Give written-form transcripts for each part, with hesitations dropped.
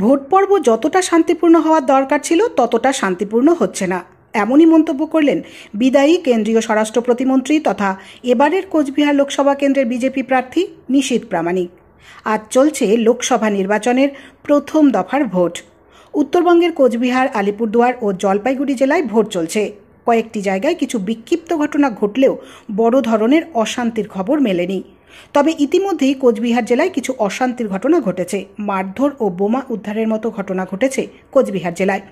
Vote পর্ব যতটা শান্তিপূর্ণ হওয়ার দরকার ছিল ততটা শান্তিপূর্ণ হচ্ছে না, এমনই মন্তব্য করলেন বিদায়ী কেন্দ্রীয় স্বরাষ্ট্র প্রতিমন্ত্রী তথা এবারের কোচবিহার লোকসভা কেন্দ্রের বিজেপি প্রার্থী নিশীথ প্রামাণিক। আজ চলছে লোকসভা নির্বাচনের প্রথম দফার ভোট। উত্তরবঙ্গের কোচবিহার, আলিপুরদুয়ার ও জলপাইগুড়ি জেলায় ভোট চলছে। কয়েকটি জায়গায় কিছু বিক্ষিপ্ত ঘটনা ঘটলেও বড় ধরনের অশান্তির খবর মেলেনি। তবে ইতিমধ্যেই কোচবিহার জেলায় কিছু অশান্তির ঘটনা ঘটেছে। মারধর ও বোমা উদ্ধারের মতো ঘটনা ঘটেছে কোচবিহার জেলায়।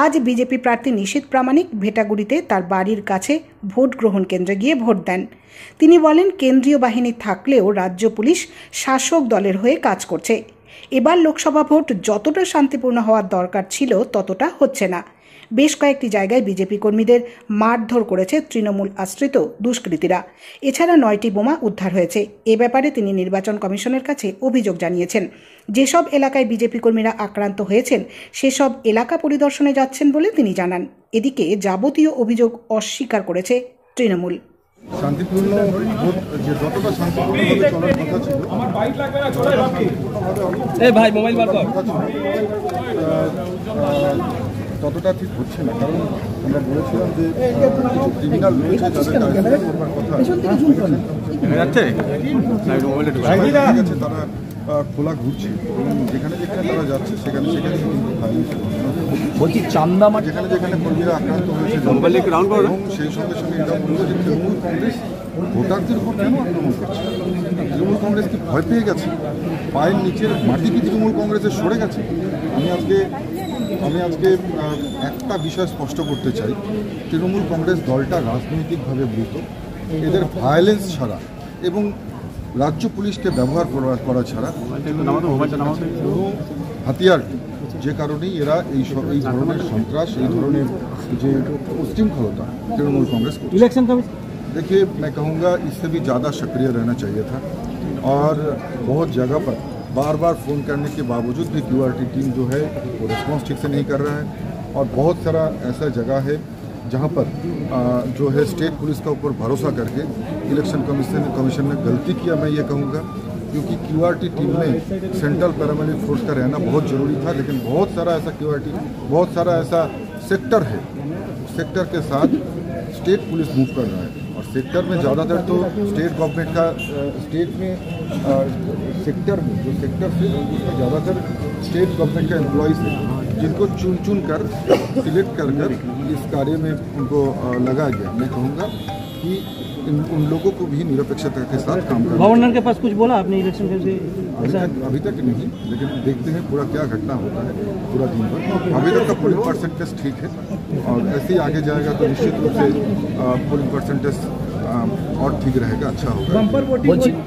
আজ বিজেপি প্রার্থী নিশীথ প্রামাণিক ভেটাগুড়িতে তার বাড়ির কাছে ভোট গ্রহণ কেন্দ্রে গিয়ে ভোট দেন। তিনি বলেন, কেন্দ্রীয় বাহিনী থাকলেও রাজ্য পুলিশ শাসক দলের হয়ে কাজ করছে। এবার লোকসভা ভোট যতটা শান্তিপূর্ণ হওয়ার দরকার ছিল ততটা হচ্ছে না। বেশ কয়েকটি জায়গায় বিজেপি কর্মীদের মারধর করেছে তৃণমূল আশ্রিত দুষ্কৃতীরা। এছাড়া 9টি বোমা উদ্ধার হয়েছে। এ ব্যাপারে তিনি নির্বাচন কমিশনের কাছে অভিযোগ জানিয়েছেন। যেসব এলাকায় বিজেপি কর্মীরা আক্রান্ত হয়েছেন সেসব এলাকা পরিদর্শনে যাচ্ছেন বলে তিনি জানান। এদিকে যাবতীয় অভিযোগ অস্বীকার করেছে তৃণমূল। শান্তিপূর্ণ ভোট যে যতটা শান্তিপূর্ণভাবে চলার কথা ছিল ততটা ঠিক হচ্ছে না। কারণ আমরা বলেছিলাম যে কিছু ক্রিমিনাল রয়েছে যাদের করবার কথা তারা খোলা ঘুরছে এবং যেখানে যেখানে তারা যাচ্ছে সেখানে সেখানে বলছি চান্দা যেখানে যেখানে কর্মীরা আক্রান্ত হয়েছে এবং সেই সঙ্গে সঙ্গে এটা বলবো যে তৃণমূল কংগ্রেস ভোটারদের উপর কেন আক্রমণ করছে? তৃণমূল কংগ্রেস কি ভয় পেয়ে গেছে? পায়ের নিচের মাটি কি তৃণমূল কংগ্রেসের সরে গেছে? আমি আজকে একটা বিষয় স্পষ্ট করতে চাই, তৃণমূল কংগ্রেস দলটা রাজনৈতিকভাবে মৃত। এদের ভায়োলেন্স ছাড়া এবং রাজ্য পুলিশকে ব্যবহার করা ছাড়া কোনো হাতিয়ার নেই, যে কারণেই এরা এই ধরনের সন্ত্রাস, এই ধরনের যে উচ্ছৃঙ্খলতা तृणमूल कांग्रेस को। इलेक्शन कमीशन देखिए, मैं कहूँगा इससे भी ज़्यादा सक्रिय रहना चाहिए था और बहुत जगह पर बार बार फ़ोन करने के बावजूद भी QRT टीम जो है वो रिस्पॉन्स ठीक से नहीं कर रहा है और बहुत सारा ऐसा जगह है जहाँ पर जो है स्टेट पुलिस का ऊपर भरोसा करके इलेक्शन कमीशन ने गलती किया, मैं ये कहूँगा, क्योंकि QRT टीम में सेंट्रल पैरामिलिट्री फोर्स का रहना बहुत ज़रूरी था। लेकिन बहुत सारा ऐसा सेक्टर है, सेक्टर के साथ स्टेट पुलिस मूव कर रहा है और सेक्टर में ज़्यादातर तो स्टेट गवर्नमेंट का स्टेट में सेक्टर में जो सेक्टर से उसमें ज़्यादातर स्टेट गवर्नमेंट का एम्प्लॉयज़ है, जिनको चुन कर सिलेक्ट कर इस कार्य में उनको लगाया गया। मैं कहूँगा कि उन लोगों को भी निरपेक्षता के साथ काम करना। गवर्नर के पास कुछ बोला आपने इलेक्शन से? अभी तक नहीं, लेकिन देखते हैं पूरा क्या घटना होता है पूरा दिन भर। अभी तक का पोलिंग परसेंटेज ठीक है और ऐसे ही आगे जाएगा तो निश्चित रूप से पोलिंग परसेंटेज और ठीक रहेगा, अच्छा होगा।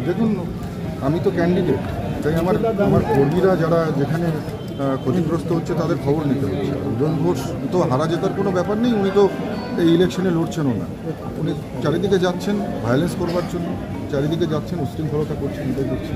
देखুন, আমি তো ক্যান্ডিডেট, তাই আমার কর্মীরা যারা যেখানে ক্ষতিগ্রস্ত হচ্ছে তাদের খবর নিতে হচ্ছে। উদয়ন ঘোষ তো হারা জেতার কোনো ব্যাপার নেই, উনি তো এই ইলেকশনে লড়ছেনও না। উনি চারিদিকে যাচ্ছেন ভায়োলেন্স করবার জন্য, চারিদিকে যাচ্ছেন উচ্ছৃঙ্খলতা করছেন, এটাই করছেন।